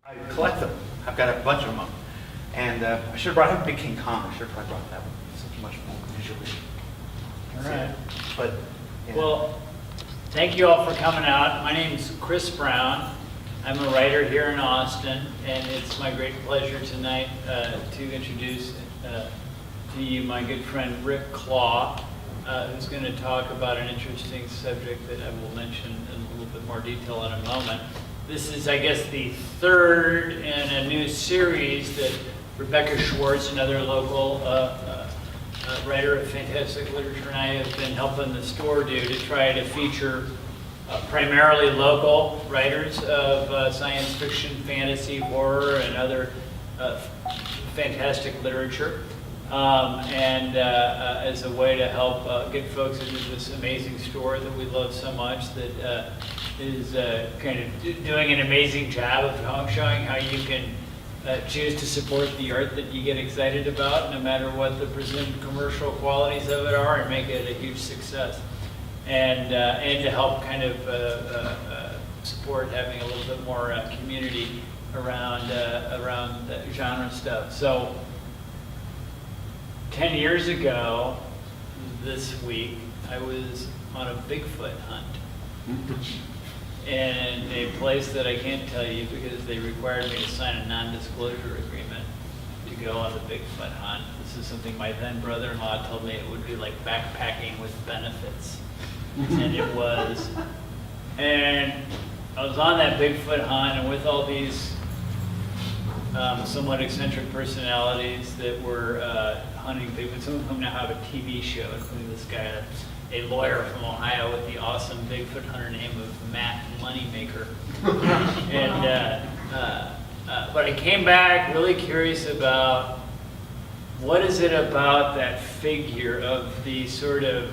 I collect them. I've got a bunch of them. And I should have brought him Big King Kong. I should have probably brought that one. It's much more visually. All right. But, yeah. Well, thank you all for coming out. My name is Chris Brown. I'm a writer here in Austin, and it's my great pleasure tonight to introduce to you my good friend Rick Klaw, who's going to talk about an interesting subject that I will mention in a little bit more detail in a moment. This is, I guess, the third in a new series that Rebecca Schwartz, another local writer of fantastic literature, and I have been helping the store do to try to feature primarily local writers of science fiction, fantasy, horror, and other fantastic literature, and as a way to help get folks into this amazing store that we love so much, that is kind of doing an amazing job of showing how you can choose to support the art that you get excited about, no matter what the presumed commercial qualities of it are, and make it a huge success. And to help kind of support having a little bit more community around the genre stuff. So 10 years ago this week, I was on a Bigfoot hunt. In a place that I can't tell you because they required me to sign a non-disclosure agreement to go on the Bigfoot hunt. This is something my then brother-in-law told me it would be like backpacking with benefits. And it was. And I was on that Bigfoot hunt and with all these somewhat eccentric personalities that were hunting Bigfoot, some of whom now have a TV show, including this guy, a lawyer from Ohio with the awesome Bigfoot hunter name of Matt Moneymaker. And but I came back really curious about what is it about that figure of the sort of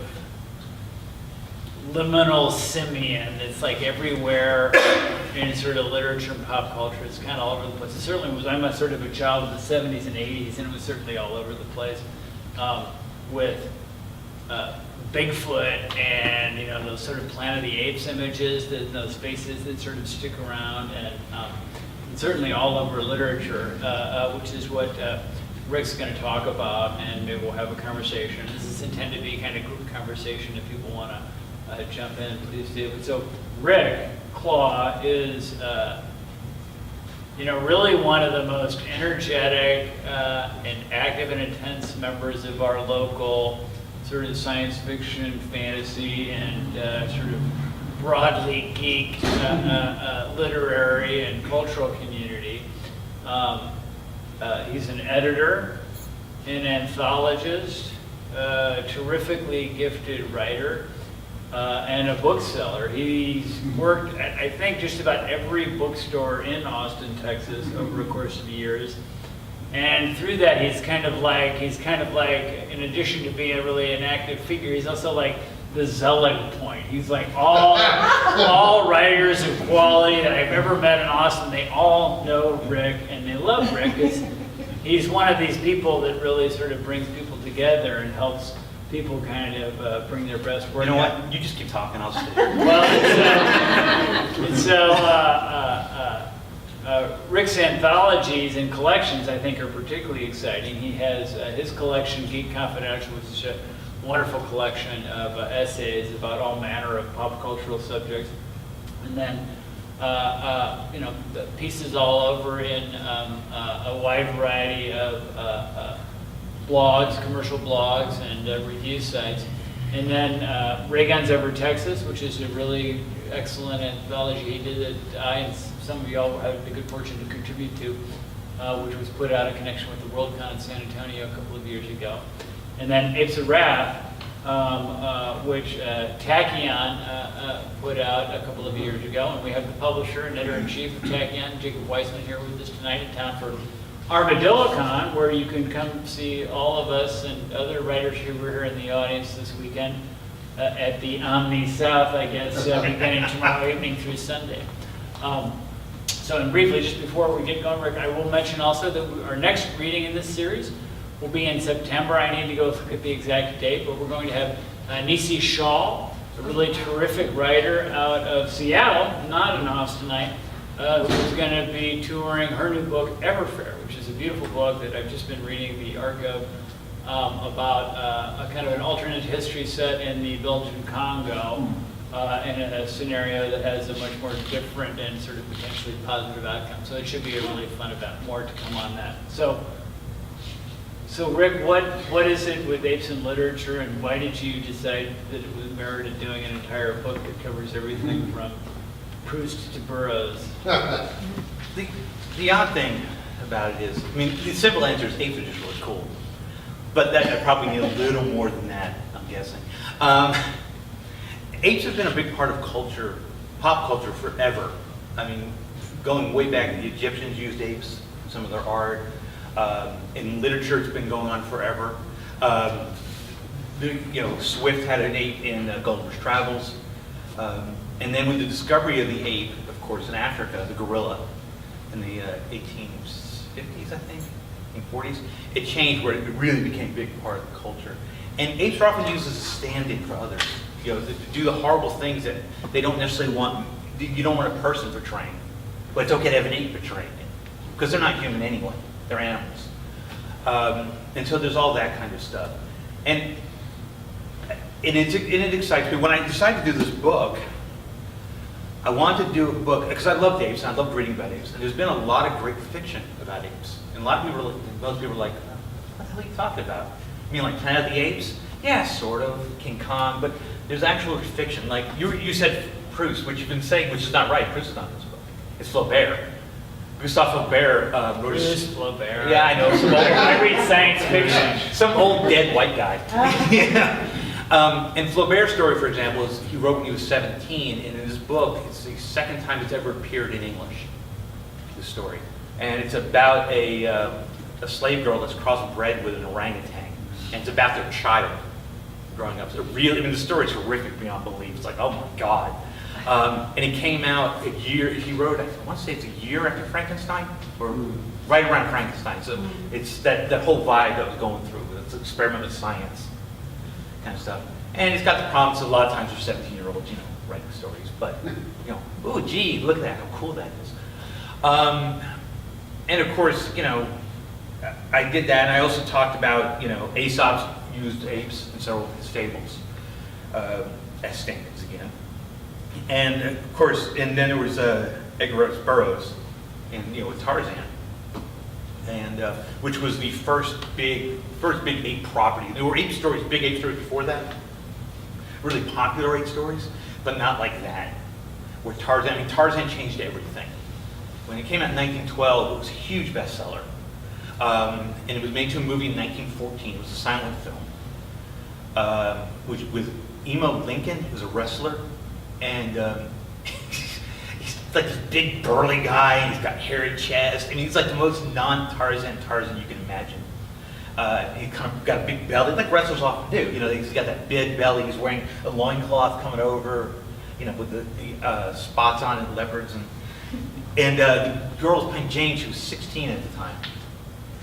liminal simian that's like everywhere in sort of literature and pop culture. It's kind of all over the place. It certainly was. I'm a sort of a child of the 70s and 80s, and it was certainly all over the place with Bigfoot and, you know, those sort of Planet of the Apes images, those faces that sort of stick around, and certainly all over literature, which is what Rick's going to talk about, and maybe we'll have a conversation. This is intended to be kind of group conversation. If people want to jump in, please do. So Rick Klaw is, you know, really one of the most energetic and active and intense members of our local sort of science fiction, fantasy, and sort of broadly geek literary and cultural community. He's an editor, an anthologist, terrifically gifted writer, and a bookseller. He's worked at, I think, just about every bookstore in Austin, Texas over the course of years. And through that, he's kind of like, in addition to being really an active figure, he's also like the zealot point. He's like all writers of quality that I've ever met in Austin, they all know Rick and they love Rick because he's one of these people that really sort of brings people together and helps people kind of bring their best work. You know out. what? You just keep talking. I'll just sit here. Well, Rick's anthologies and collections, I think, are particularly exciting. He has his collection, Geek Confidential, which is a wonderful collection of essays about all manner of pop cultural subjects. And then, you know, the pieces all over in a wide variety of blogs, commercial blogs, and review sites. And then Rayguns over Texas, which is a really excellent anthology he did that I and some of y'all had the good fortune to contribute to, which was put out in connection with the WorldCon in San Antonio a couple of years ago. And then Apes of Wrath, which Tachyon put out a couple of years ago. And we have the publisher and editor-in-chief of Tachyon, Jacob Weissman, here with us tonight in town for ArmadilloCon, where you can come see all of us and other writers who were here in the audience this weekend at the Omni South, I guess, beginning tomorrow evening through Sunday. So, and briefly, just before we get going, Rick, I will mention also that our next reading in this series will be in September. I need to go look at the exact date, but we're going to have Nisi Shaw, a really terrific writer out of Seattle, not an Austinite, who's going to be touring her new book, Everfair, which is a beautiful book that I've just been reading the arc of, about a kind of an alternate history set in the Belgian Congo, in a scenario that has a much more different and sort of potentially positive outcome. So it should be a really fun event. More to come on that. So Rick, what is it with apes in literature, and why did you decide that it was merited doing an entire book that covers everything from Proust to Burroughs? The odd thing about it is, I mean, the simple answer is apes are just really cool. But that I probably need a little more than that, I'm guessing. Apes have been a big part of culture, pop culture forever. I mean, going way back, the Egyptians used apes in some of their art. In literature, it's been going on forever. Swift had an ape in Gulliver's Travels. And then with the discovery of the ape, of course, in Africa, the gorilla, in the 1850s, I think, 40s, it changed where it really became a big part of the culture. And apes are often used as a stand-in for others, to do the horrible things that they don't necessarily want. You don't want a person portraying, but it's okay to have an ape portraying it, because they're not human anyway. They're animals. And so there's all that kind of stuff. And it excites me. When I decided to do this book, I wanted to do a book, because I loved apes, and I loved reading about apes. And there's been a lot of great fiction about apes. And a lot of people, most people are like, what the hell are you talking about? You mean like Planet of the Apes? Yeah, sort of, King Kong, but there's actual fiction. Like, you said Proust, which you've been saying, which is not right. Proust is not in this book. It's Flaubert. Gustave Flaubert wrote Flaubert. Yeah, I know. I read science fiction. Some old dead white guy. Yeah. And Flaubert's story, for example, is he wrote when he was 17, and in his book, it's the second time it's ever appeared in English, the story. And it's about a slave girl that's crossbred with an orangutan, and it's about their child growing up. So really, I mean, the story's horrific beyond belief. It's like, oh my God. And it came out a year, he wrote, I want to say it's a year after Frankenstein, or right around Frankenstein. So it's that whole vibe that was going through. It's an experiment with science kind of stuff. And it's got the promise a lot of times for 17-year-olds, writing stories. But, oh, gee, look at that, how cool that is. And of course, I did that, and I also talked about, Aesop's used apes in several of his fables as stand-ins again. And of course, and then there was Edgar Rice Burroughs, with Tarzan, and which was the first big ape property. There were big ape stories before that, really popular ape stories, but not like that. Where Tarzan changed everything. When it came out in 1912, it was a huge bestseller, and it was made to a movie in 1914. It was a silent film, which with Emo Lincoln, who's a wrestler. And he's like this big burly guy, and he's got hairy chest, and he's like the most non-Tarzan Tarzan you can imagine. He kind of got a big belly, like wrestlers often do. He's got that big belly. He's wearing a loincloth coming over, with the spots on it, leopards, and the girl was playing Jane. She was 16 at the time,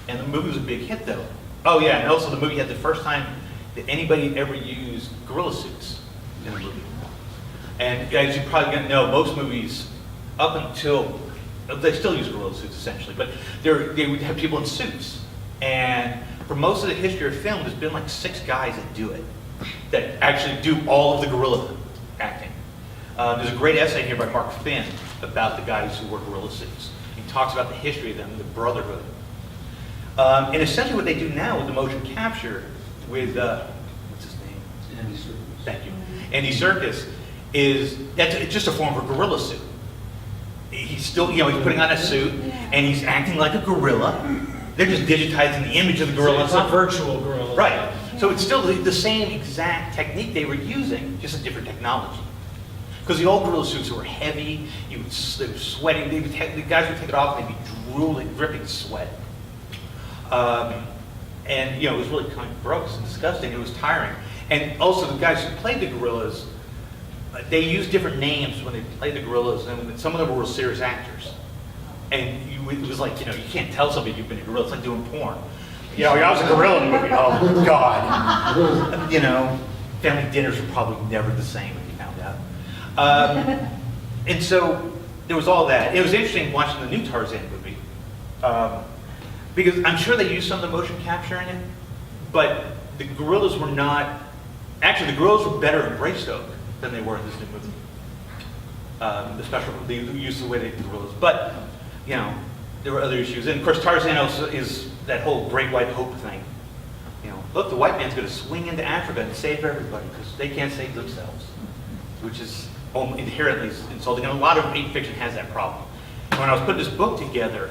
and the movie was a big hit, though. Oh yeah, and also the movie had the first time that anybody ever used gorilla suits in a movie. And as you probably gonna know, most movies, up until, they still use gorilla suits essentially, but they would have people in suits. And for most of the history of film, there's been like 6 guys that do it, that actually do all of the gorilla acting. There's a great essay here by Mark Finn about the guys who wear gorilla suits. He talks about the history of them, the brotherhood. And essentially what they do now with the motion capture with, what's his name? Andy Serkis. Thank you. Andy Serkis. It's just a form of a gorilla suit. He's still, he's putting on a suit, and he's acting like a gorilla. They're just digitizing the image of the gorilla. It's a virtual gorilla. Right. So it's still the same exact technique they were using, just a different technology. Because the old gorilla suits were heavy, they were sweating, the guys would take it off and they'd be drooling, dripping sweat. And it was really kind of gross and disgusting, it was tiring. And also the guys who played the gorillas, they used different names when they played the gorillas, and some of them were real serious actors. And it was like, you can't tell somebody you've been a gorilla. It's like doing porn. I was a gorilla in the movie. Oh, God. Family dinners were probably never the same when you found out. And so there was all that. It was interesting watching the new Tarzan movie, because I'm sure they used some of the motion capture in it, but the gorillas were not. Actually, the gorillas were better in Greystoke than they were in this new movie. The use of the way they did the gorillas, but you know, there were other issues, and of course Tarzan also is that whole Great White Hope thing. You know, look, the white man's going to swing into Africa and save everybody because they can't save themselves, which is inherently insulting. And a lot of ape fiction has that problem. And when I was putting this book together,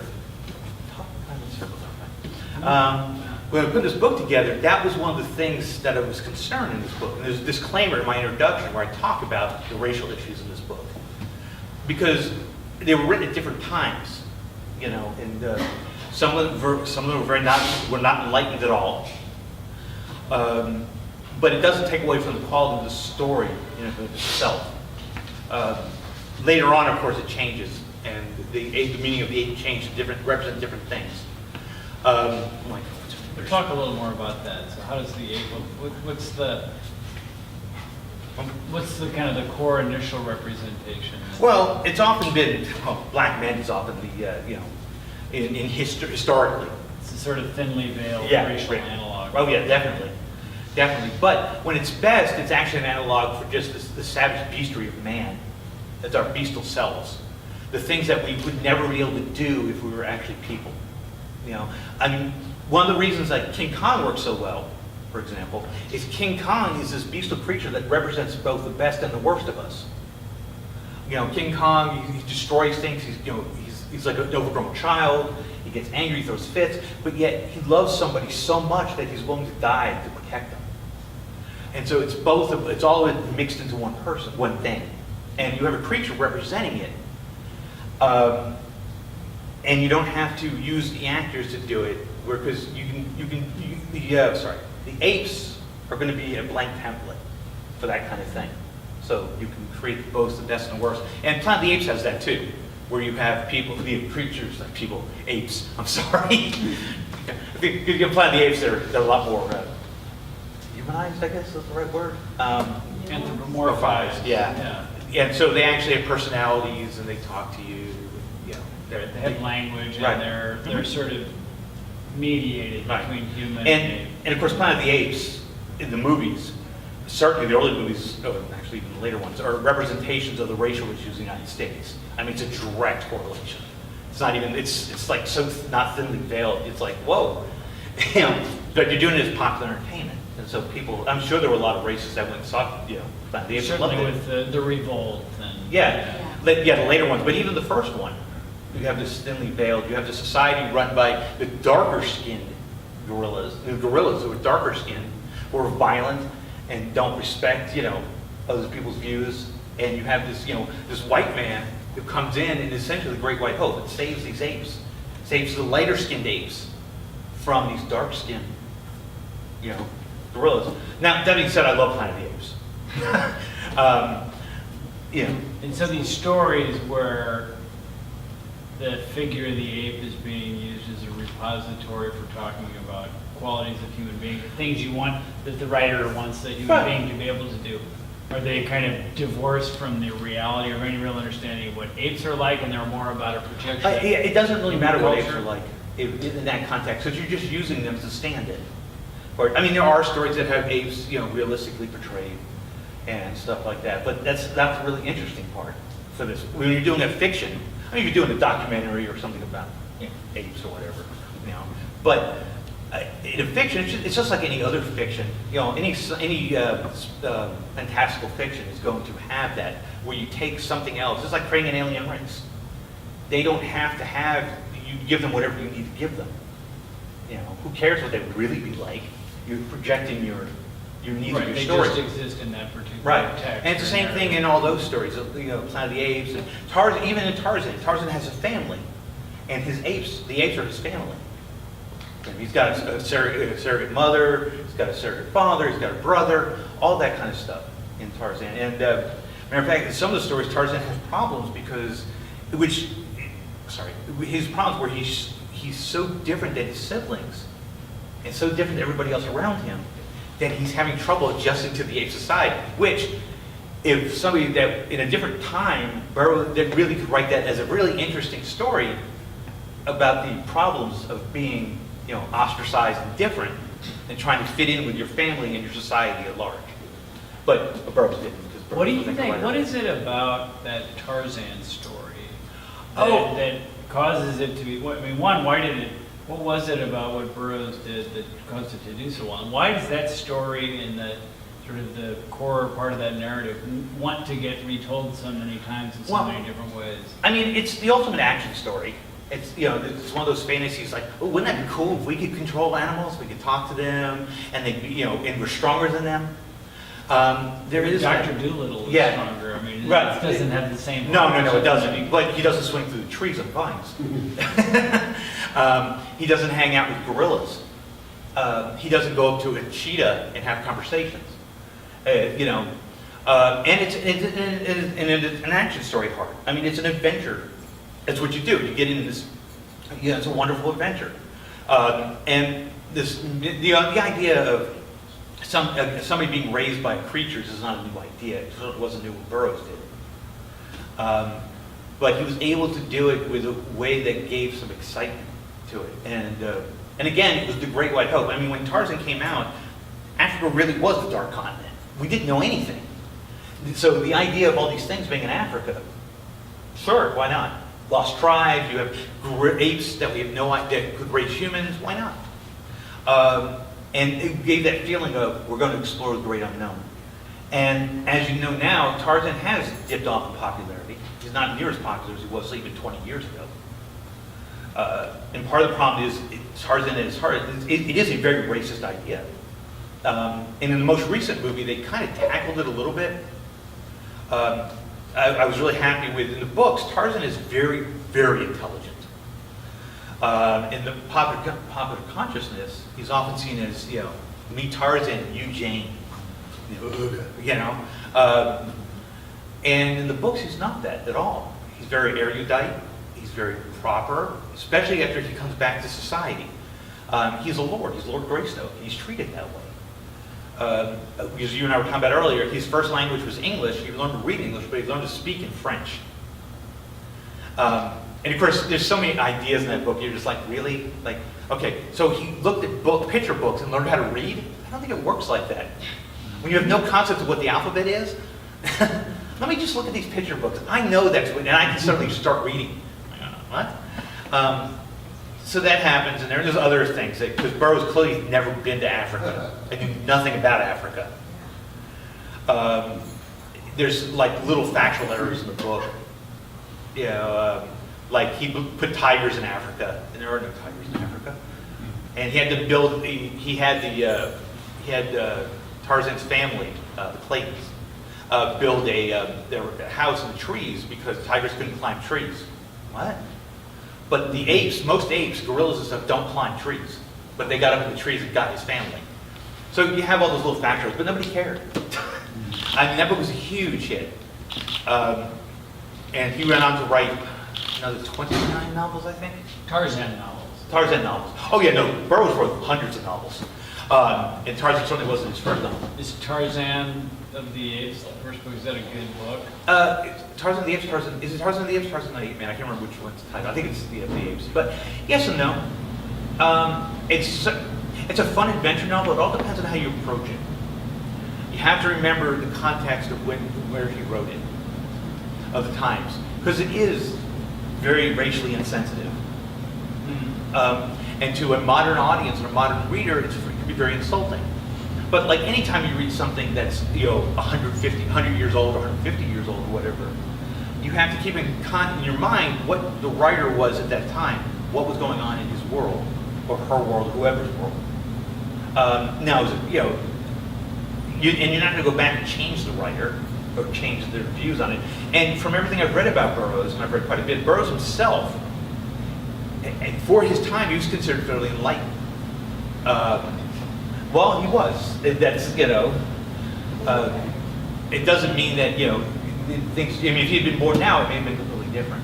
when I put this book together, that was one of the things that I was concerned in this book. And there's a disclaimer in my introduction where I talk about the racial issues in this book, because they were written at different times, you know, and some of them were not enlightened at all. But it doesn't take away from the quality of the story in and of itself. Later on, of course, it changes, and the meaning of the ape changed to represent different things. Talk a little more about that. So, how does the ape? What's the kind of the core initial representation? Well, it's often been black men is often the you know, in historically. It's a sort of thinly veiled racial analog. Oh yeah, definitely. But when it's best, it's actually an analog for just the savage beastry of man. That's our bestial selves. The things that we would never be able to do if we were actually people. You know, I mean, one of the reasons that King Kong works so well, for example, is King Kong is this bestial creature that represents both the best and the worst of us. You know, King Kong, he destroys things. He's like an overgrown child. He gets angry, he throws fits, but yet he loves somebody so much that he's willing to die to protect them. And so it's both. It's all mixed into one person, one thing, and you have a creature representing it. And you don't have to use the actors to do it, because the apes are going to be a blank template for that kind of thing. So you can create both the best and the worst. And Planet of the Apes has that too, where you have apes. I'm sorry. If you have Planet of the Apes, they're a lot more humanized, I guess is the right word. Anthropomorphized. Yeah. And so they actually have personalities, and they talk to you. You know, They have language, and Right. they're sort of mediated Right. between human and ape. And of course, Planet of the Apes in the movies, certainly the early movies, actually even the later ones, are representations of the racial issues in the United States. I mean, it's a direct correlation. It's not even. It's like so not thinly veiled. It's like whoa, you know. But you're doing it as popular entertainment, and so people. I'm sure there were a lot of racists that went and saw, you know, Planet of the Apes. Certainly loved with the revolt and the later ones. But even the first one, you have this thinly veiled. You have the society run by the darker skinned gorillas. The gorillas who are darker skinned, who are violent and don't respect, you know, other people's views. And you have this, you know, this white man who comes in and essentially the Great White Hope and saves these apes, saves the lighter skinned apes from these dark skinned, you know, gorillas. Now, that being said, I love Planet of the Apes. You know. And so these stories where the figure of the ape is being used as a repository for talking about qualities of human beings, things you want, that the writer wants the human being to be able to do. Are they kind of divorced from the reality or any real understanding of what apes are like, and they're more about a projection? Yeah, it doesn't really matter what apes are like in that context, because you're just using them as a stand-in. Or, I mean, there are stories that have apes, you know, realistically portrayed and stuff like that, but that's the really interesting part for this. When you're doing a fiction, I mean, you're doing a documentary or something about, you know, apes or whatever, you know, but in a fiction, it's just like any other fiction. You know, any fantastical fiction is going to have that, where you take something else. It's like creating an alien race. They don't have to have, you give them whatever you need to give them. You know, who cares what they would really be like? You're projecting your needs of your story. They just exist in that particular text. And it's the same thing in all those stories. You know, Planet of the Apes, and Tarzan. Even in Tarzan has a family, and the apes are his family. And he's got a surrogate mother, he's got a surrogate father, he's got a brother, all that kind of stuff in Tarzan. And matter of fact, in some of the stories, Tarzan has problems because, his problems where he's so different than his siblings, and so different than everybody else around him, that he's having trouble adjusting to the ape society, which if somebody that in a different time, Burroughs, that really could write that as a really interesting story about the problems of being, ostracized and different, and trying to fit in with your family and your society at large. But Burroughs didn't. Because Burroughs What do you was a think? writer. What is it about that Tarzan story Oh. that causes it to be? I mean, one, why did it? What was it about what Burroughs did that caused it to do so well? And why does that story in the sort of the core part of that narrative want to get retold so many times in so many different ways? I mean, it's the ultimate action story. It's, it's one of those fantasies like, oh, wouldn't that be cool if we could control animals, we could talk to them, and they, and we're stronger than them. There is Dr. Dolittle is yeah, stronger. I mean, right. it doesn't have the same. No, it powers. doesn't. But he doesn't swing through the trees on vines. He doesn't hang out with gorillas. He doesn't go up to a cheetah and have conversations. And it's an action story at heart. I mean, it's an adventure. That's what you do. You get into this. It's a wonderful adventure. And the idea of somebody being raised by creatures is not a new idea. It wasn't new what Burroughs did. But he was able to do it with a way that gave some excitement to it. And again, it was the Great White Hope. I mean, when Tarzan came out, Africa really was the dark continent. We didn't know anything. So the idea of all these things being in Africa, sure, why not? Lost tribes, you have apes that we have no idea could raise humans, why not? And it gave that feeling of, we're going to explore the great unknown. And as you know now, Tarzan has dipped off in popularity. He's not near as popular as he was even 20 years ago. And part of the problem is, Tarzan at its heart, it is a very racist idea. And in the most recent movie, they kind of tackled it a little bit. I was really happy with, in the books, Tarzan is very, very intelligent. In the popular consciousness, he's often seen as, me Tarzan, you Jane. And in the books, he's not that at all. He's very erudite. He's very proper, especially after he comes back to society. He's a lord. He's Lord Greystoke. And he's treated that way. Because you and I were talking about earlier, his first language was English. He learned to read English, but he learned to speak in French. And of course, there's so many ideas in that book. You're just like, really? Like, okay, so he looked at picture books and learned how to read? I don't think it works like that. When you have no concept of what the alphabet is, let me just look at these picture books. I know that's what, and I can suddenly start reading. What? So that happens, and there's other things, because Burroughs clearly never been to Africa. I knew nothing about Africa. There's like little factual errors in the book. Like he put tigers in Africa, and there are no tigers in Africa. And he had to build. He had Tarzan's family, the Claytons, build a house in the trees because tigers couldn't climb trees. What? But the apes, most apes, gorillas and stuff, don't climb trees. But they got up in the trees and got his family. So you have all those little factors, but nobody cared. I mean, that book was a huge hit. And he went on to write another 29 novels, I think? Tarzan novels. Tarzan novels. Oh yeah, no, Burroughs wrote hundreds of novels. And Tarzan certainly wasn't his first novel. Is Tarzan of the Apes, the first book, is that a good book? Tarzan of the Apes, is it Tarzan of the Apes, Tarzan of the Apes? Man, I can't remember which one's the title. I think it's the Apes. But yes and no. It's a fun adventure novel. It all depends on how you approach it. You have to remember the context of where he wrote it, of the times, because it is very racially insensitive. And to a modern audience and a modern reader, it can be very insulting. But like anytime you read something that's 100 years old, or 150 years old, or whatever, you have to keep in your mind what the writer was at that time, what was going on in his world, or her world, or whoever's world. Now, and you're not going to go back and change the writer or change their views on it. And from everything I've read about Burroughs, and I've read quite a bit, Burroughs himself, and for his time, he was considered fairly enlightened. Well, he was. That's, it doesn't mean that, things, I mean, if he'd been born now, it may have been completely different.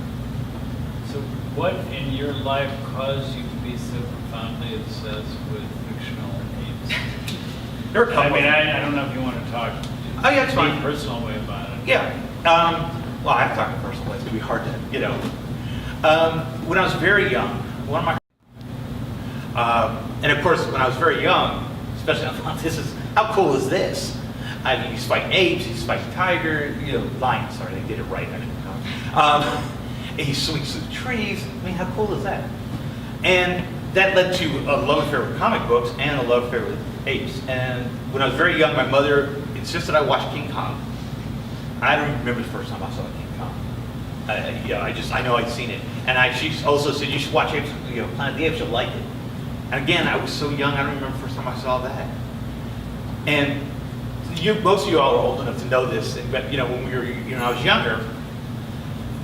So what in your life caused you to be so profoundly obsessed with fictional apes? There are a couple I don't know if you want to talk Oh, yeah, it's in a fine. personal way about it. Yeah. Well, I'm talking personal. It's gonna be hard to, when I was very young, one of my, and of course, when I was very young, especially I thought, how cool is this? I mean, he's fighting apes, he's fighting tiger, lions. Sorry, they did it right. I didn't know. And he swings through the trees. I mean, how cool is that? And that led to a love affair with comic books and a love affair with apes. And when I was very young, my mother insisted I watch King Kong. I don't even remember the first time I saw King Kong. I know I'd seen it. And she also said, you should watch Apes, Planet of the Apes, you'll like it. And again, I was so young, I don't remember the first time I saw that. And most of you all are old enough to know this, but when I was younger,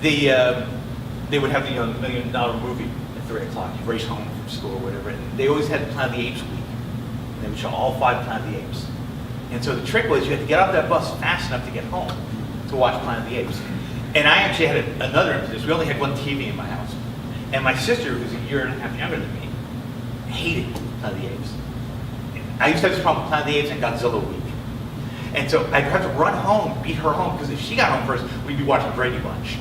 they would have the $1 million movie at 3 o'clock. You race home from school or whatever, and they always had Planet of the Apes week. And they would show all 5 Planet of the Apes. And so the trick was you had to get off that bus fast enough to get home to watch Planet of the Apes. And I actually had another impetus. We only had one TV in my house. And my sister, who's a year and a half younger than me, hated Planet of the Apes. I used to have this problem with Planet of the Apes and Godzilla week. And so I'd have to run home, beat her home, because if she got home first, we'd be watching Brady Bunch.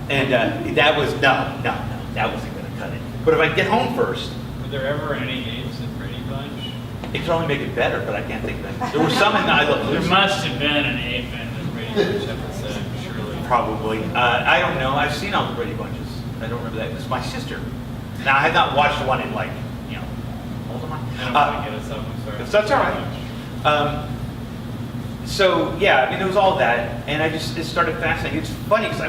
And that was, no, that wasn't going to cut it. But if I get home first. Were there ever any apes in Brady Bunch? It could only make it better, but I can't think of it. There was some in I Love Lucy. There must have been an ape in the Brady Bunch episode, surely. Probably. I don't know. I've seen all the Brady Bunches. I don't remember that. It was my sister. Now, I had not watched the one in older one. I don't want to get us up, I'm sorry. That's all right. So, yeah, I mean, there was all that, and it started fascinating. It's funny, because,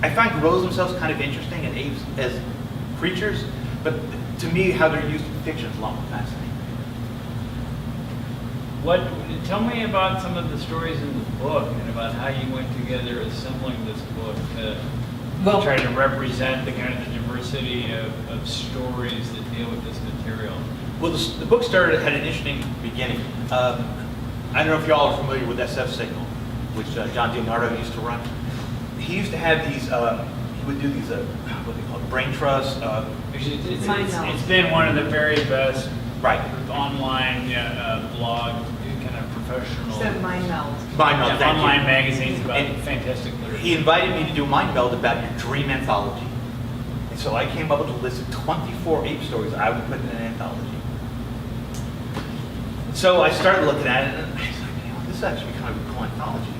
I find gorillas themselves kind of interesting and apes as creatures, but to me, how they're used in fiction is a lot more fascinating. Tell me about some of the stories in the book and about how you went together assembling this book to try to represent the kind of the diversity of stories that deal with this material. Well, the book had an interesting beginning. I don't know if y'all are familiar with SF Signal, which John DiNardo used to run. He used to have these, he would do these, what they call it, brain trusts. It's been one of the very best online blog, kind of professional. So Mind Meld. Online magazines about fantastic literature. He invited me to do Mind Meld about your dream anthology. And so I came up with a list of 24 ape stories I would put in an anthology. So I started looking at it, and I was like, this is actually kind of a cool anthology.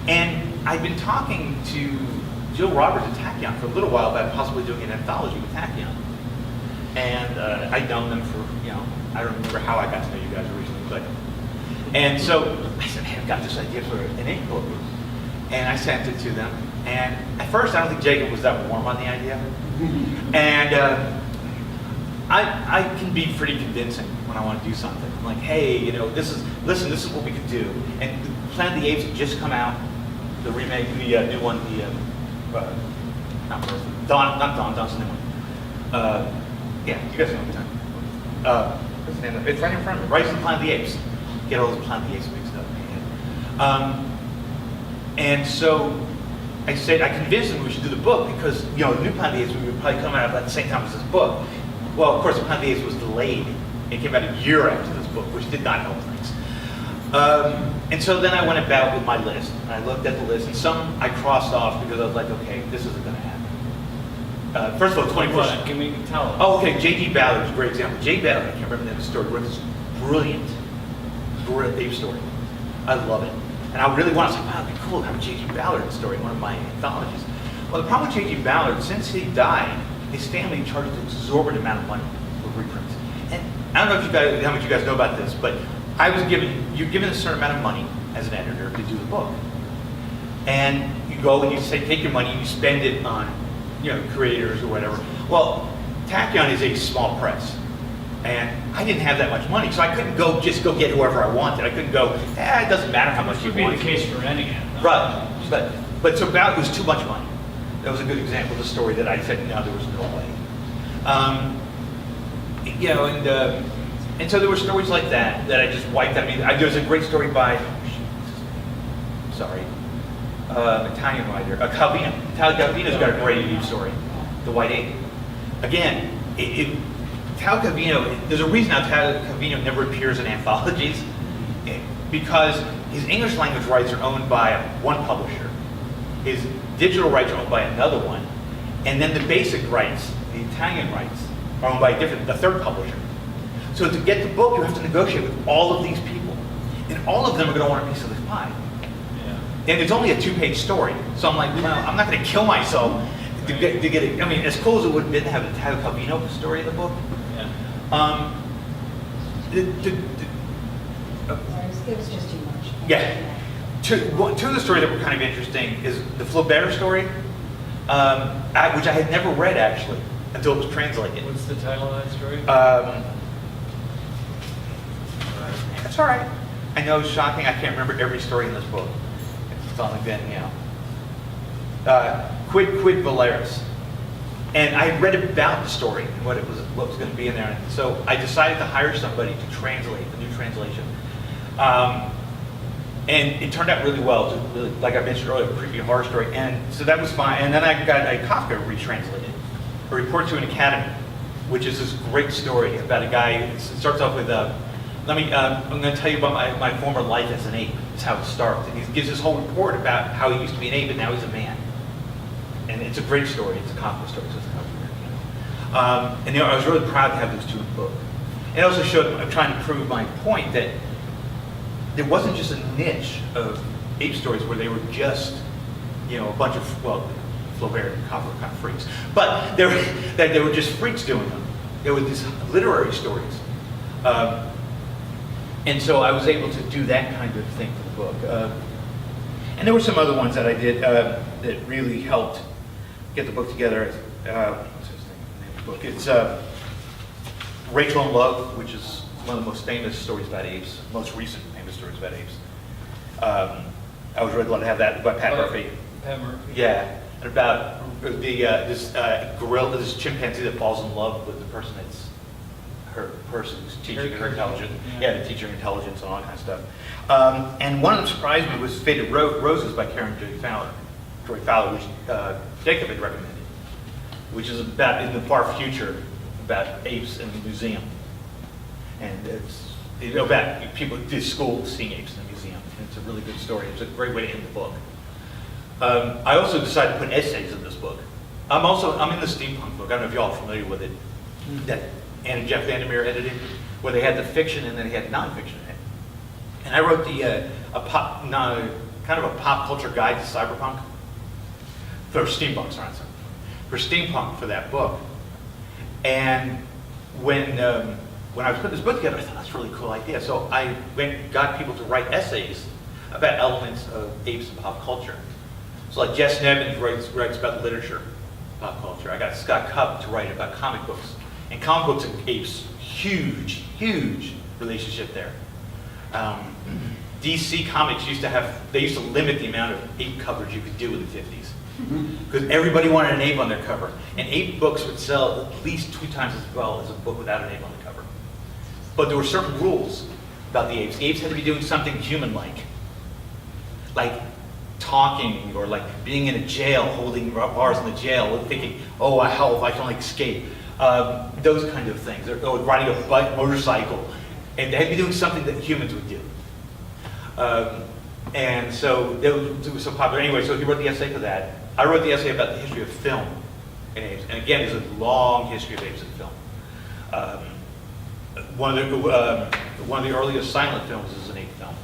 And I'd been talking to Jill Roberts at Tachyon for a little while about possibly doing an anthology with Tachyon. And I'd known them for, I don't remember how I got to know you guys originally, but. And so I said, hey, I've got this idea for an ink book. And I sent it to them. And at first, I don't think Jacob was that warm on the idea. And I can be pretty convincing when I want to do something. I'm like, hey, this is what we could do. And Planet of the Apes had just come out, the remake, the new one, Dawn's the new one. Yeah, you guys know what I'm talking about. What's the name of it? It's right in front of me. Rise of the Planet of the Apes. Get all those Planet of the Apes mixed up. And so I said, I convinced them we should do the book because, the new Planet of the Apes would probably come out at the same time as this book. Well, of course, the Planet of the Apes was delayed. It came out a year after this book, which did not help things. And so then I went about with my list. And I looked at the list, and some I crossed off because I was like, okay, this isn't going to happen. First of all, 21st. Can we tell us? Oh, okay. J.D. Ballard is a great example. J. Ballard, I can't remember the name of the story, wrote this brilliant ape story. I love it. And I really want to say, wow, it'd be cool to have a J.G. Ballard story in one of my anthologies. Well, the problem with J.G. Ballard, since he died, his family charged an exorbitant amount of money for reprints. And I don't know how much you guys know about this, but you're given a certain amount of money as an editor to do the book. And you go and you say, take your money and you spend it on, creators or whatever. Well, Tachyon is a small press. And I didn't have that much money, so I couldn't just go get whoever I wanted. I couldn't go, it doesn't matter how much you want. That would be the case for any anthology. Right. But so Ballard was too much money. That was a good example of the story that I said, no, there was no way. And so there were stories like that I just wiped out. There was a great story by, Italian writer, Calvino. Calvino's got a great ape story, The White Ape. Again, Tal Calvino, there's a reason how Tal Calvino never appears in anthologies, because His English language rights are owned by one publisher. His digital rights are owned by another one. And then the basic rights, the Italian rights, are owned by a third publisher. So to get the book, you have to negotiate with all of these people. And all of them are going to want a piece of this pie. Yeah. And it's only a 2-page story. So I'm like, well, I'm not going to kill myself to get it. I mean, as cool as it would have been to have the Tayo Calvino story in the book. Yeah. Sorry, it was just too much. Yeah. Two of the stories that were kind of interesting is the Flaubert story, which I had never read actually until it was translated. What's the title of that story? That's all right. I know it's shocking. I can't remember every story in this book. It's only been, Quid Valeris. And I had read about the story and what was going to be in there. And so I decided to hire somebody to translate the new translation. And it turned out really well. It was really, like I mentioned earlier, a creepy horror story. And so that was fine. And then I got a Kafka retranslated, A Report to an Academy, which is this great story about a guy. It starts off with, I'm going to tell you about my former life as an ape. That's how it starts. And he gives this whole report about how he used to be an ape and now he's a man. And it's a great story. It's a Kafka story. So it's and I was really proud to have those two in the book. It also showed, I'm trying to prove my point that there wasn't just a niche of ape stories where they were just, a bunch of, Flaubert and Kafka were kind of freaks. But they were just freaks doing them. There were these literary stories. And so I was able to do that kind of thing for the book. And there were some other ones that I did that really helped get the book together. What's his name of the book? It's Rachel in Love, which is one of the most famous stories about apes, most recent famous stories about apes. I was really glad to have that by Pat Murphy. Pat Murphy. Yeah, and about this gorilla, this chimpanzee that falls in love with the person who's teaching her intelligence. Yeah, the teaching intelligence and all that kind of stuff. And one of them surprised me was Faded Roses by Joy Fowler, which Jacob had recommended, which is about in the far future about apes in the museum, and it's about people at school seeing apes in the museum. And it's a really good story. It's a great way to end the book. I also decided to put essays in this book. I'm in the Steampunk book. I don't know if y'all are familiar with it. That Ann and Jeff Vandermeer edited, where they had the fiction and then they had nonfiction in it. And I wrote kind of a pop culture guide to cyberpunk for steampunk, for steampunk for that book. And when I was putting this book together, I thought that's a really cool idea. So I went and got people to write essays about elements of apes and pop culture. So like Jess Nevins writes about literature, pop culture. I got Scott Cupp to write about comic books. And comic books and apes, huge relationship there. DC Comics used to limit the amount of ape coverage you could do in the 50s. Because everybody wanted an ape on their cover. And ape books would sell at least 2 times as well as a book without an ape on the cover. But there were certain rules about the apes. The apes had to be doing something human-like. Like talking, or like being in a jail, holding bars in the jail, thinking, oh, I can only escape. Those kind of things. Or riding a motorcycle. And they had to be doing something that humans would do. And so it was so popular. Anyway, so he wrote the essay for that. I wrote the essay about the history of film in apes. And again, there's a long history of apes in film. One of the earliest silent films is an ape film.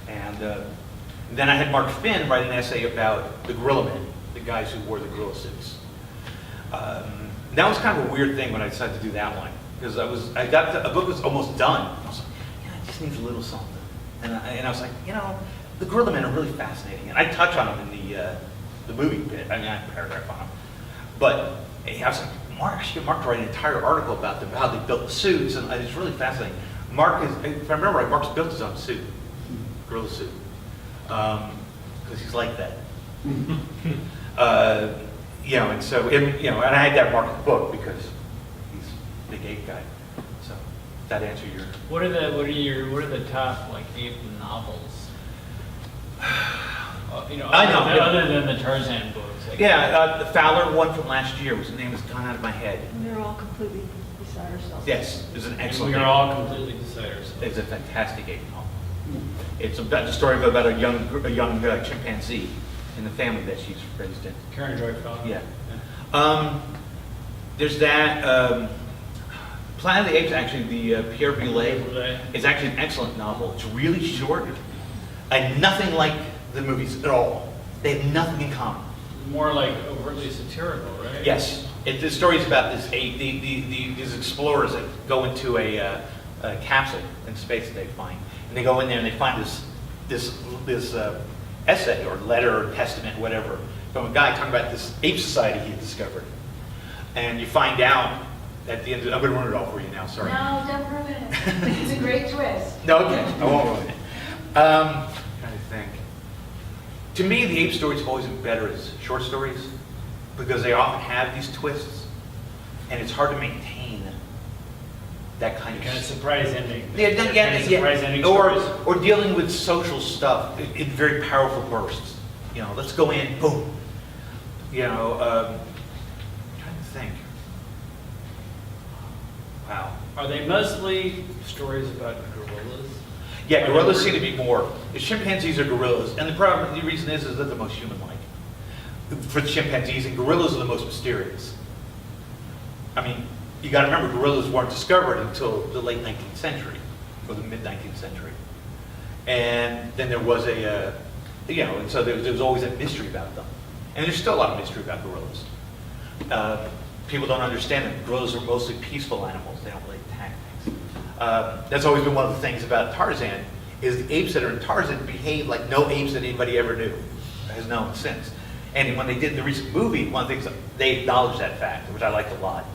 And then I had Mark Finn write an essay about the gorilla men, the guys who wore the gorilla suits. That was kind of a weird thing when I decided to do that one, because a book was almost done. I was like, it just needs a little something. And I was like, the gorilla men are really fascinating, and I touch on them in the movie bit. I paragraph on them, but I was like, Mark, I should get Mark to write an entire article about them, how they built the suits, and it's really fascinating. Mark is, if I remember right, Mark's built his own suit, gorilla suit, because he's like that. And so, and I had that Mark in the book because he's a big ape guy. So, that answer your. What are the top ape novels? I know. Other than the Tarzan books. The Fowler one from last year, whose name has gone out of my head. And they're all completely beside ourselves. Yes, it's an excellent. We're all completely beside ourselves. It's a fantastic ape novel. It's about the story about a young chimpanzee and the family that she's raised in. Karen Joy Fowler. Yeah. There's that. Planet of the Apes, actually, the Pierre Boulet is actually an excellent novel. It's really short and nothing like the movies at all. They have nothing in common. More like overtly satirical, right? Yes. The story is about these explorers that go into a capsule in space that they find. And they go in there and they find this essay or letter or testament, whatever, from a guy talking about this ape society he had discovered. And you find out at the end, I'm going to run it all for you now, sorry. No, don't ruin it. It's a great twist. No, okay, I won't ruin it. Trying to think. To me, the ape stories have always been better as short stories because they often have these twists, and it's hard to maintain that kind of surprise ending. Surprise ending or dealing with social stuff in very powerful bursts. You know, let's go in, boom. You know, I'm trying to think. Wow. Are they mostly stories about gorillas? Yeah, gorillas seem to be more. The chimpanzees are gorillas, and the reason is that they're the most human-like. For the chimpanzees, and gorillas are the most mysterious. I mean, you got to remember, gorillas weren't discovered until the late 19th century, or the mid-19th century. And then there was and so there was always a mystery about them. And there's still a lot of mystery about gorillas. People don't understand that gorillas are mostly peaceful animals. They don't really attack things. That's always been one of the things about Tarzan, is the apes that are in Tarzan behave like no apes that anybody ever knew, has known since. And when they did the recent movie, one of the things, they acknowledged that fact, which I liked a lot.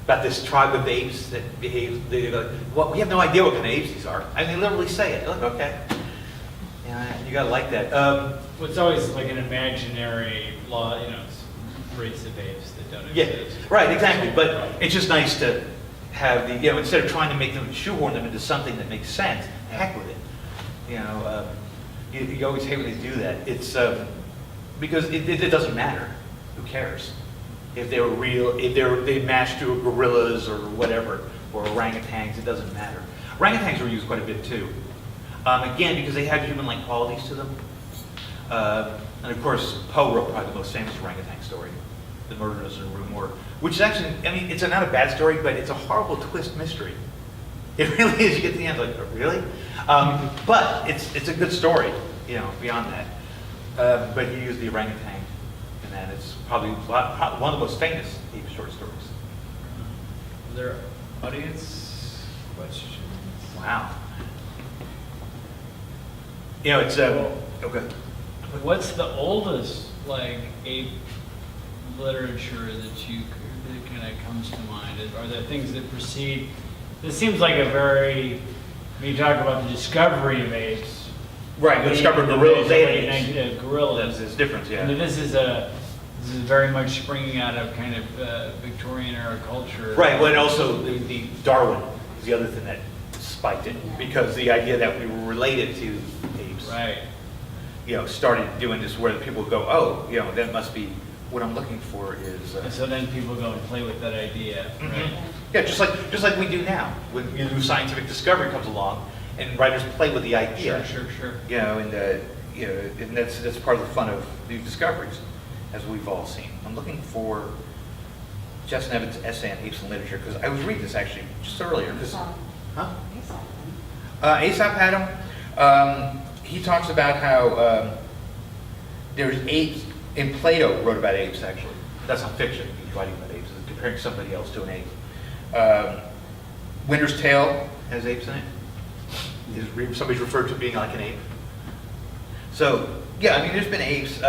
About this tribe of apes that behave, they go, well, we have no idea what kind of apes these are. And they literally say it. They're like, okay. Yeah, you gotta like that. Well, it's always like an imaginary law, race of apes that don't exist. Yeah, right, exactly. But it's just nice to have the, instead of trying to make them, shoehorn them into something that makes sense, heck with it. You always hate when they do that. It's because it doesn't matter. Who cares? If they were real, if they matched to gorillas or whatever, or orangutans, it doesn't matter. Orangutans were used quite a bit too. Again, because they had human-like qualities to them. And of course, Poe wrote probably the most famous orangutan story, The Murders in Rue Morgue, which is actually, it's not a bad story, but it's a horrible twist mystery. It really is. You get to the end, like, really? But it's a good story, beyond that. But he used the orangutan, and that it's probably one of the most famous ape short stories. Are there audience questions? Wow. It's okay. What's the oldest ape literature that kind of comes to mind? Are there things that precede? This seems like when you talk about the discovery of apes. Right, we discovered gorillas. Gorillas. That's different, yeah. And this is very much springing out of kind of Victorian era culture. Right, well, and also the Darwin is the other thing that spiked it, because the idea that we were related to apes. Right. Started doing this where people go, oh, that must be what I'm looking for is. And so then people go and play with that idea, right? Mm-hmm. Yeah, just like we do now. When new scientific discovery comes along, and writers play with the idea. Sure. And that's part of the fun of these discoveries, as we've all seen. I'm looking for Justin Evans' essay on apes and literature, because I was reading this actually just earlier. Huh? Aesop had him. He talks about how there's apes, and Plato wrote about apes actually. That's not fiction, he's writing about apes, he's comparing somebody else to an ape. Winter's Tale has apes in it. Somebody's referred to being like an ape. So, yeah, there's been apes.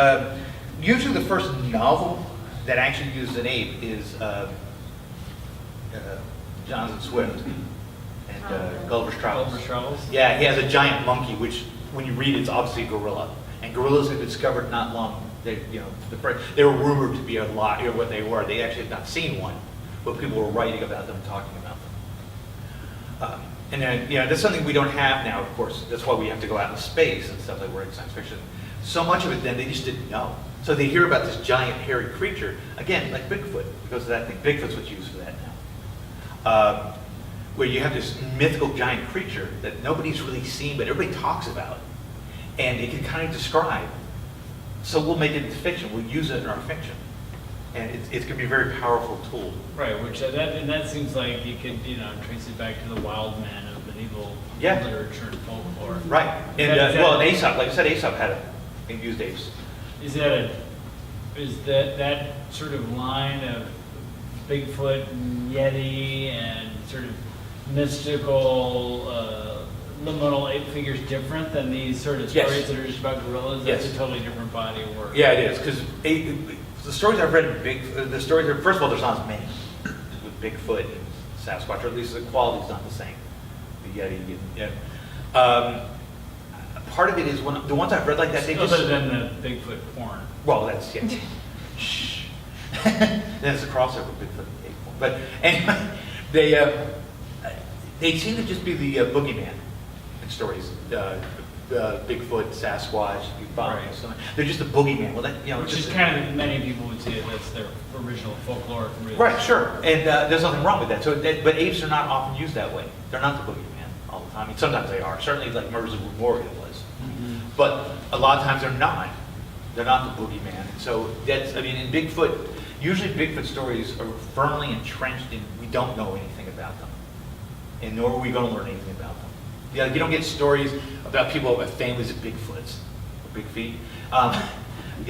Usually the first novel that actually uses an ape is Jonathan Swift and Gulliver's Travels. Gulliver's Travels? Yeah, he has a giant monkey, which when you read it, it's obviously a gorilla. And gorillas have been discovered not long. They were rumored to be a lot, what they were. They actually had not seen one, but people were writing about them, talking about them. And then, that's something we don't have now, of course. That's why we have to go out in space and stuff like we're in science fiction. So much of it then, they just didn't know. So they hear about this giant hairy creature, again, like Bigfoot, because of that thing. Bigfoot's what's used for that now. where you have this mythical giant creature that nobody's really seen, but everybody talks about, and it can kind of describe. So we'll make it into fiction. We'll use it in our fiction, and it's going to be a very powerful tool. Right, that seems like you could, trace it back to the wild man of medieval Yeah. literature and folklore. Right. And and Aesop, like I said, Aesop used apes. Is that sort of line of Bigfoot and Yeti and sort of mystical liminal ape figures different than these sort of Yes. stories that are just about gorillas? Yes. That's a totally different body of work. Yeah, it is, because the stories I've read first of all, there's not as many with Bigfoot and Sasquatch, or at least the quality's not the same. The Yeti, part of it is the ones I've read like that, they just... Other than the Bigfoot porn. Well, that's, yeah. Shh. Then it's a crossover with Bigfoot and ape porn. But anyway, they seem to just be the boogeyman in stories. Bigfoot, Sasquatch, Right. they're just the boogeyman. Well, Which is kind of, many people would say that's their original folkloric roots. right, sure, and there's nothing wrong with that. But apes are not often used that way. They're not the boogeyman all the time. I mean, sometimes they are. Certainly, like Murders of the Morgan was, but a lot of times they're not. They're not the boogeyman. And so in Bigfoot, usually Bigfoot stories are firmly entrenched in we don't know anything about them, and nor are we going to learn anything about them. You don't get stories about people with families of Bigfoots or big feet. You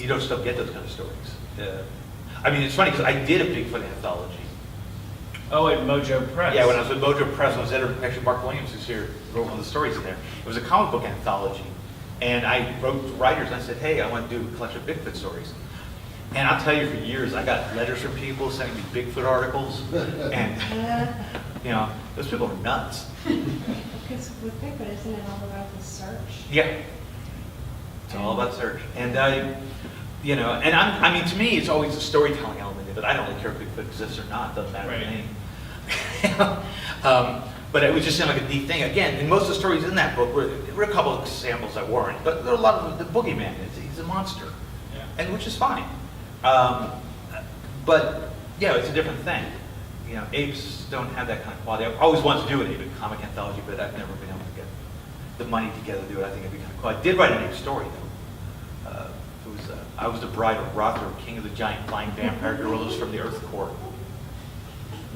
don't still get those kind of stories. It's funny because I did a Bigfoot anthology. Oh, at Mojo Press. Yeah, when I was with Mojo Press, I was editor. Actually, Mark Williams, who's here, wrote one of the stories in there. It was a comic book anthology, and I wrote to writers and I said, "Hey, I want to do a collection of Bigfoot stories." And I'll tell you, for years, I got letters from people sending me Bigfoot articles, and those people are nuts. Because with Bigfoot, isn't it all about the search? Yeah, it's all about search, and to me, it's always a storytelling element of it. I don't really care if Bigfoot exists or not; it doesn't matter to me. But it was just like a neat thing. Again, in most of the stories in that book, there were a couple of examples that weren't, but there are a lot of the boogeyman. He's a monster, and which is fine. But it's a different thing. Apes don't have that kind of quality. I've always wanted to do an ape comic anthology, but I've never been able to get the money together to do it. I think it'd be kind of cool. I did write an ape story though. I was the bride of Rother, king of the giant flying vampire gorillas from the Earth Core.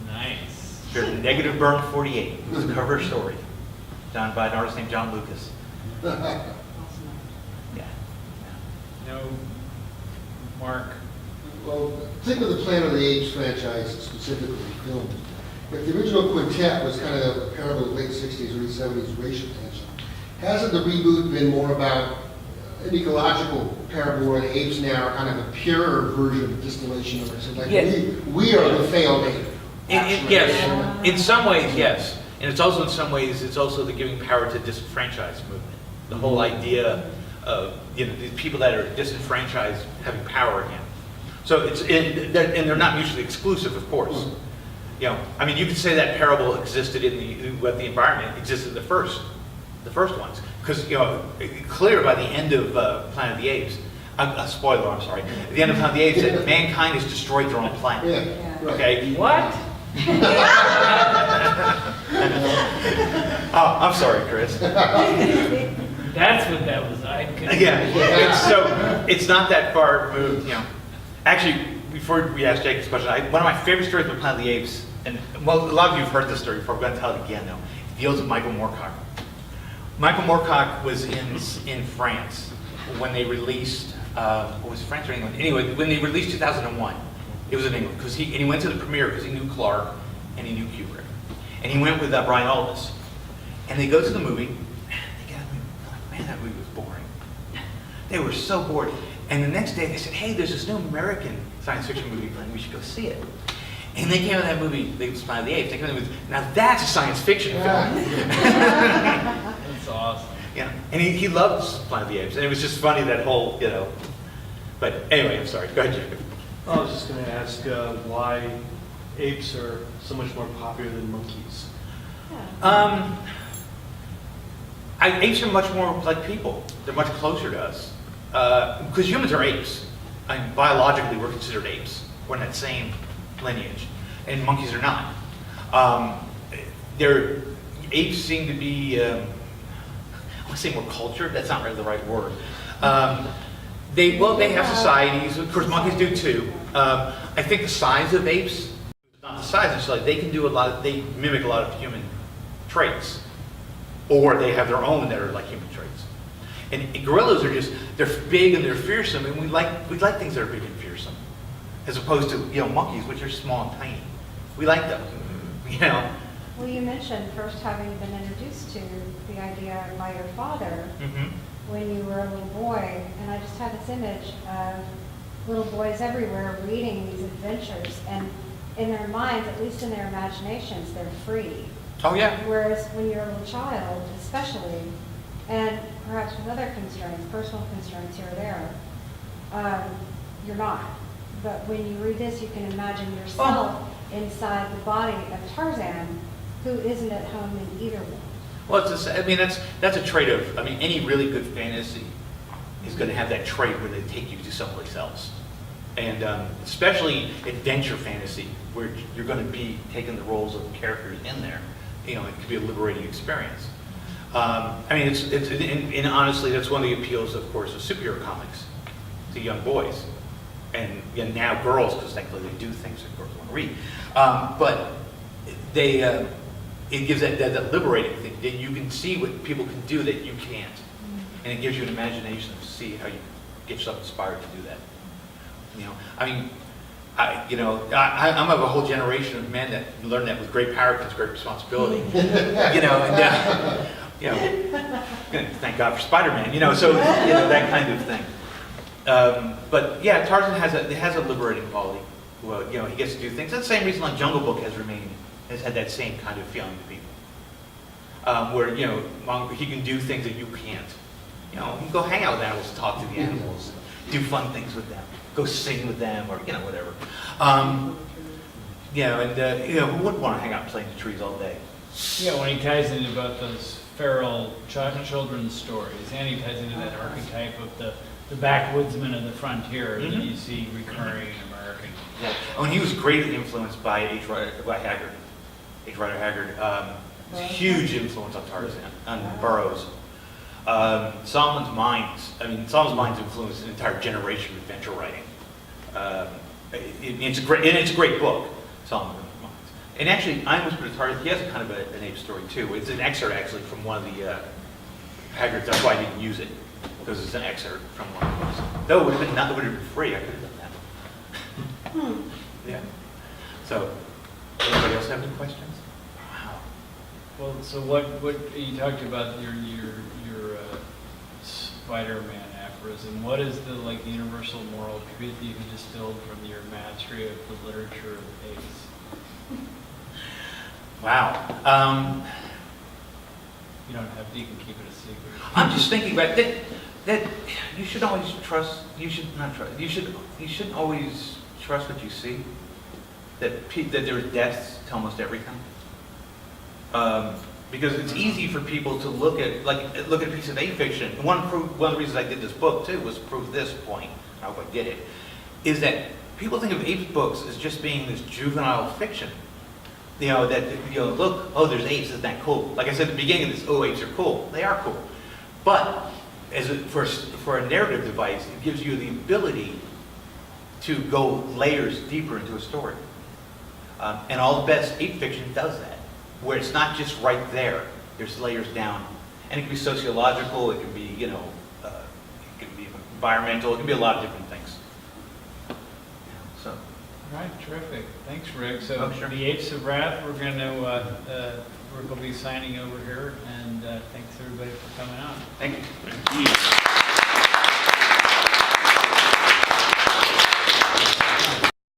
Nice. There's a Negative Burn 48. It was a cover story done by an artist named John Lucas. Awesome. Yeah. No, Mark. Well, think of the Planet of the Apes franchise specifically filmed. If the original quintet was kind of parable of late 60s, early 70s racial tension, hasn't the reboot been more about an ecological parable where the apes now are kind of a purer version of distillation of it? So like we are the failed ape. Yes, in some ways, yes. And it's also in some ways, it's also the giving power to disenfranchised movement. The whole idea of, these people that are disenfranchised having power again. So and they're not mutually exclusive, of course. You could say that parable existed in the environment existed in the first ones, because clear by the end of Planet of the Apes. A spoiler, I'm sorry. At the end of Planet of the Apes, that mankind has destroyed their own planet. Yeah, right. Okay. What? Oh, I'm sorry, Chris. That's what that was. I couldn't. Yeah. So it's not that far removed. Actually, before we ask Jake this question, one of my favorite stories about Planet of the Apes, and a lot of you have heard this story before. I'm going to tell it again, though. It deals with Michael Moorcock. Michael Moorcock was in France when they released. Was it France or England? Anyway, when they released 2001, it was in England because he went to the premiere because he knew Clark and he knew Kubrick, and he went with Brian Aldiss, and they go to the movie. They get a movie. They're like, man, that movie was boring. They were so bored. And the next day they said, hey, there's this new American science fiction movie playing. We should go see it. And they came with that movie. They was Planet of the Apes. They came with now that's a science fiction film. That's awesome. And he loves Planet of the Apes, and it was just funny that whole But anyway, I'm sorry. Go ahead, Jacob. I was just going to ask why apes are so much more popular than monkeys. Apes are much more like people. They're much closer to us. Because humans are apes. Biologically, we're considered apes. We're in that same lineage. And monkeys are not. Apes seem to be, I want to say more cultured, that's not really the right word. They have societies, of course monkeys do too. I think the size of apes, not the size necessarily, they can do they mimic a lot of human traits. Or they have their own that are like human traits. And gorillas are they're big and they're fearsome, and we like things that are big and fearsome. As opposed to, monkeys, which are small and tiny. We like them, Well, you mentioned first having been introduced to the idea by your father when you were a little boy, and I just had this image of little boys everywhere reading these adventures, and in their minds, at least in their imaginations, they're free. Oh yeah. Whereas when you're a little child, especially, and perhaps with other constraints, personal constraints here or there, you're not. But when you read this, you can imagine yourself inside the body of Tarzan, who isn't at home in either one. Well, that's a trait of, any really good fantasy is going to have that trait where they take you to someplace else. And especially adventure fantasy, where you're going to be taking the roles of characters in there. It could be a liberating experience. And honestly, that's one of the appeals, of course, of superhero comics to young boys. And now girls, because thankfully they do things that girls want to read. But it gives that liberating thing, that you can see what people can do that you can't. And it gives you an imagination to see how you get yourself inspired to do that. I'm of a whole generation of men that learned that with great power comes great responsibility. Thank God for Spider-Man, so, that kind of thing. But yeah, Tarzan has a liberating quality. Well, he gets to do things. That's the same reason like Jungle Book has had that same kind of feeling to people. Where, he can do things that you can't. He can go hang out with animals and talk to the animals, and do fun things with them, go sing with them, or, whatever. Who wouldn't want to hang out and play in the trees all day? Yeah, when he ties into about those feral children's stories, and he ties into that archetype of the backwoodsman of the frontier that you see recurring in American. Yeah. And he was greatly influeed by Haggard. H. Rider Haggard. Was a huge influence on Tarzan, on Burroughs. Solomon's Mines influenced an entire generation of adventure writing. It's a great book, Solomon's Mines. And actually, I almost put a Tarzan. He has a kind of an ape story too. It's an excerpt actually from one of the Haggard's. That's why I didn't use it, because it's an excerpt from one of the books. Though it would have been free, I could have done that. Yeah. So, anybody else have any questions? Wow. Well, so what you talked about your Spider-Man aphorism. What is the universal moral truth that you can distill from your mastery of the literature of Apes? Wow. You don't have to. You can keep it a secret. I'm just thinking about that you should always trust. You should not trust. You shouldn't always trust what you see. That there's deaths to almost everything. Because it's easy for people to look at a piece of ape fiction. And one of the reasons I did this book too was to prove this point. I hope I get it. Is that people think of ape books as just being this juvenile fiction. Look, there's apes, isn't that cool? Like I said at the beginning of this, apes are cool. They are cool. But for a narrative device, it gives you the ability to go layers deeper into a story. And all the best ape fiction does that, where it's not just right there. There's layers down. And it can be sociological, it can be, it can be environmental, it can be a lot of different things. So. All right, terrific. Thanks, Rick. So Sure. The Apes of Wrath, we're going to Rick will be signing over here, and thanks everybody for coming out. Thank you.